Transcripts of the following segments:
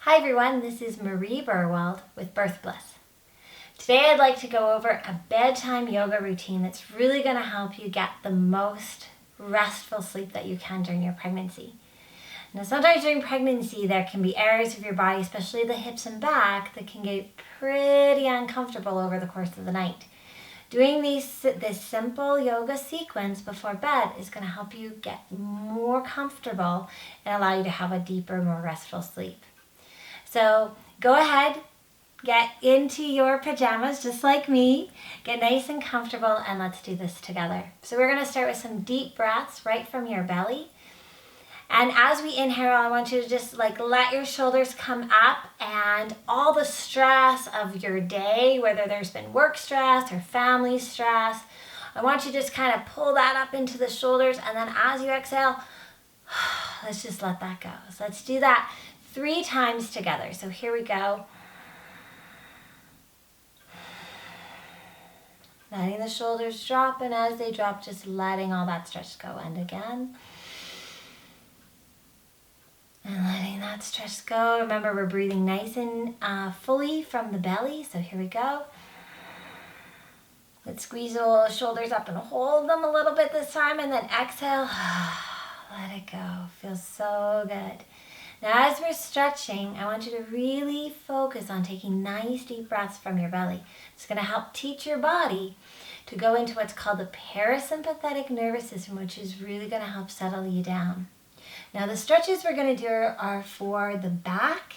Hi everyone, this is Marie Burwald with Birth Bliss. Today I'd like to go over a bedtime yoga routine that's really going to help you get the most restful sleep that you can during your pregnancy. Now sometimes during pregnancy there can be areas of your body, especially the hips and back, that can get pretty uncomfortable over the course of the night. Doing this simple yoga sequence before bed is going to help you get more comfortable and allow you to have a deeper, more restful sleep. So go ahead, get into your pajamas just like me, get nice and comfortable, and let's do this together. So we're going to start with some deep breaths right from your belly. And as we inhale, I want you to just let your shoulders come up, and all the stress of your day, whether there's been work stress or family stress, I want you to just kind of pull that up into the shoulders, and then as you exhale, let's just let that go. So let's do that 3 times together. So here we go. Letting the shoulders drop, and as they drop, just letting all that stress go. And again. And letting that stress go. Remember, we're breathing nice and fully from the belly. So here we go. Let's squeeze the shoulders up and hold them a little bit this time, and then exhale. Let it go. Feels so good. Now as we're stretching, I want you to really focus on taking nice deep breaths from your belly. It's going to help teach your body to go into what's called the parasympathetic nervous system, which is really going to help settle you down. Now the stretches we're going to do are for the back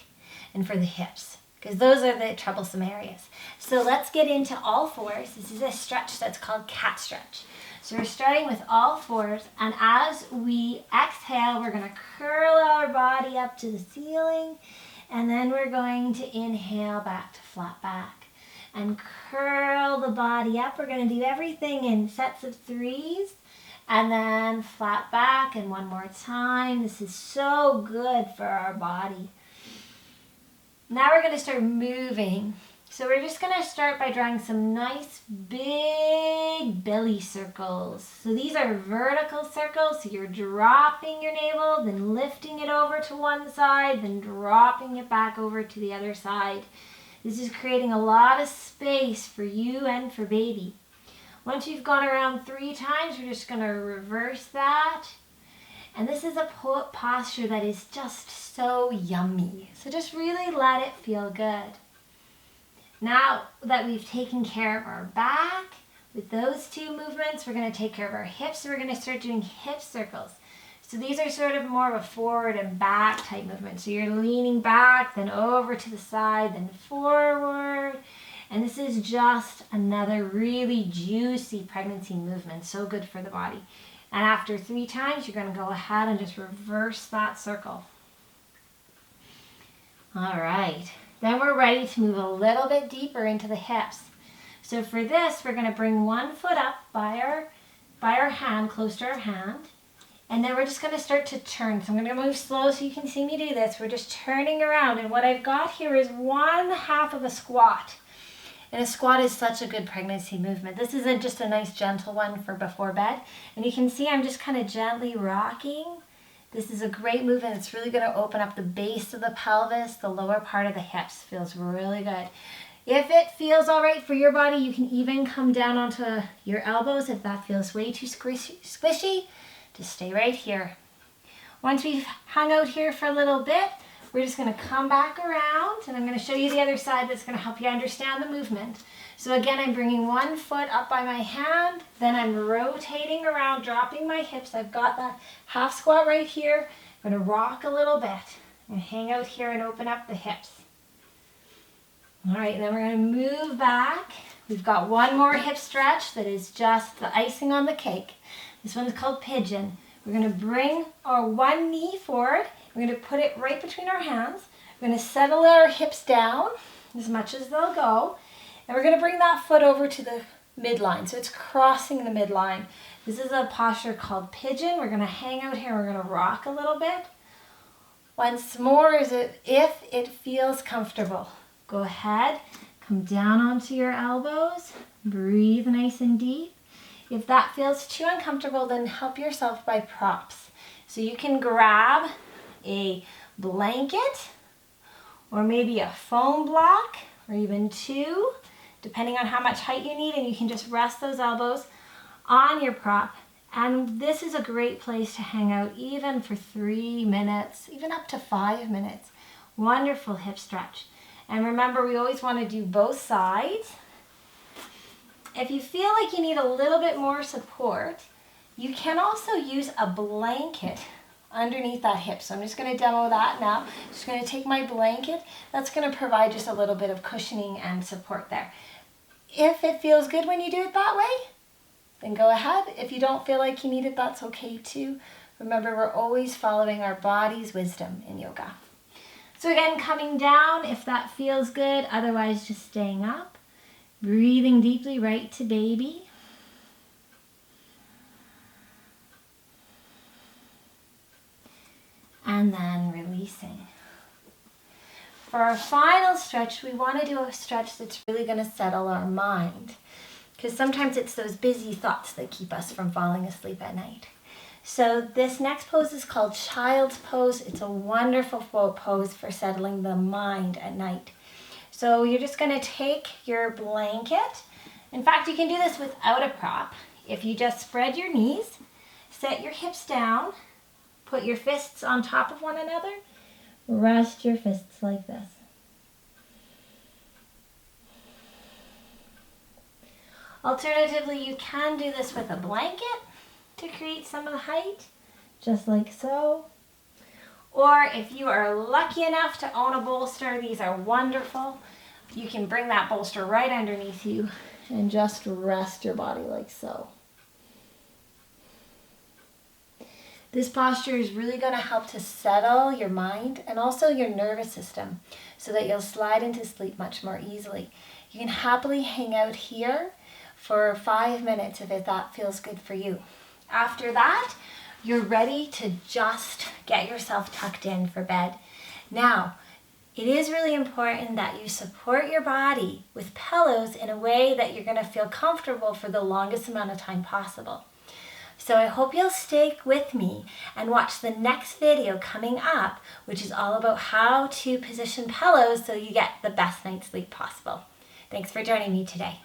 and for the hips, because those are the troublesome areas. So let's get into all fours. This is a stretch that's called cat stretch. So we're starting with all fours, and as we exhale, we're going to curl our body up to the ceiling, and then we're going to inhale back to flat back and curl the body up. We're going to do everything in sets of 3s, and then flat back, and one more time. This is so good for our body. Now we're going to start moving. So we're just going to start by drawing some nice big belly circles. So these are vertical circles. So you're dropping your navel, then lifting it over to one side, then dropping it back over to the other side. This is creating a lot of space for you and for baby. Once you've gone around 3 times, we're just going to reverse that. And this is a posture that is just so yummy. So just really let it feel good. Now that we've taken care of our back with those 2 movements, we're going to take care of our hips. So we're going to start doing hip circles. So these are sort of more of a forward and back type movement. So you're leaning back, then over to the side, then forward. And this is just another really juicy pregnancy movement. So good for the body. And after 3 times, you're going to go ahead and just reverse that circle. All right. Then we're ready to move a little bit deeper into the hips. So for this, we're going to bring one foot up by our hand, close to our hand. And then we're just going to start to turn. So I'm going to move slow so you can see me do this. We're just turning around. And what I've got here is 1/2 of a squat. And a squat is such a good pregnancy movement. This is just a nice gentle one for before bed. And you can see I'm just kind of gently rocking. This is a great movement. It's really going to open up the base of the pelvis, the lower part of the hips. Feels really good. If it feels all right for your body, you can even come down onto your elbows. If that feels way too squishy, just stay right here. Once we've hung out here for a little bit, we're just going to come back around, and I'm going to show you the other side that's going to help you understand the movement. So again, I'm bringing one foot up by my hand, then I'm rotating around, dropping my hips. I've got that half squat right here. I'm going to rock a little bit and hang out here and open up the hips. All right, then we're going to move back. We've got one more hip stretch that is just the icing on the cake. This one's called Pigeon. We're going to bring our one knee forward. We're going to put it right between our hands. We're going to settle our hips down as much as they'll go. And we're going to bring that foot over to the midline. So it's crossing the midline. This is a posture called Pigeon. We're going to hang out here. We're going to rock a little bit. Once more, if it feels comfortable, go ahead. Come down onto your elbows. Breathe nice and deep. If that feels too uncomfortable, then help yourself by props. So you can grab a blanket or maybe a foam block, or even 2, depending on how much height you need, and you can just rest those elbows on your prop. And this is a great place to hang out even for 3 minutes, even up to 5 minutes. Wonderful hip stretch. And remember, we always want to do both sides. If you feel like you need a little bit more support, you can also use a blanket underneath that hip. So I'm just going to demo that now. Just going to take my blanket. That's going to provide just a little bit of cushioning and support there. If it feels good when you do it that way, then go ahead. If you don't feel like you need it, that's okay too. Remember, we're always following our body's wisdom in yoga. So again, coming down if that feels good, otherwise just staying up. Breathing deeply right to baby. And then releasing. For our final stretch, we want to do a stretch that's really going to settle our mind. Because sometimes it's those busy thoughts that keep us from falling asleep at night. So this next pose is called Child's Pose. It's a wonderful pose for settling the mind at night. So you're just going to take your blanket. In fact, you can do this without a prop. If you just spread your knees, set your hips down, put your fists on top of one another, rest your fists like this. Alternatively, you can do this with a blanket to create some of the height, just like so. Or if you are lucky enough to own a bolster, these are wonderful. You can bring that bolster right underneath you and just rest your body like so. This posture is really going to help to settle your mind and also your nervous system so that you'll slide into sleep much more easily. You can happily hang out here for 5 minutes if that feels good for you. After that, you're ready to just get yourself tucked in for bed. Now, it is really important that you support your body with pillows in a way that you're going to feel comfortable for the longest amount of time possible. So I hope you'll stay with me and watch the next video coming up, which is all about how to position pillows so you get the best night's sleep possible. Thanks for joining me today.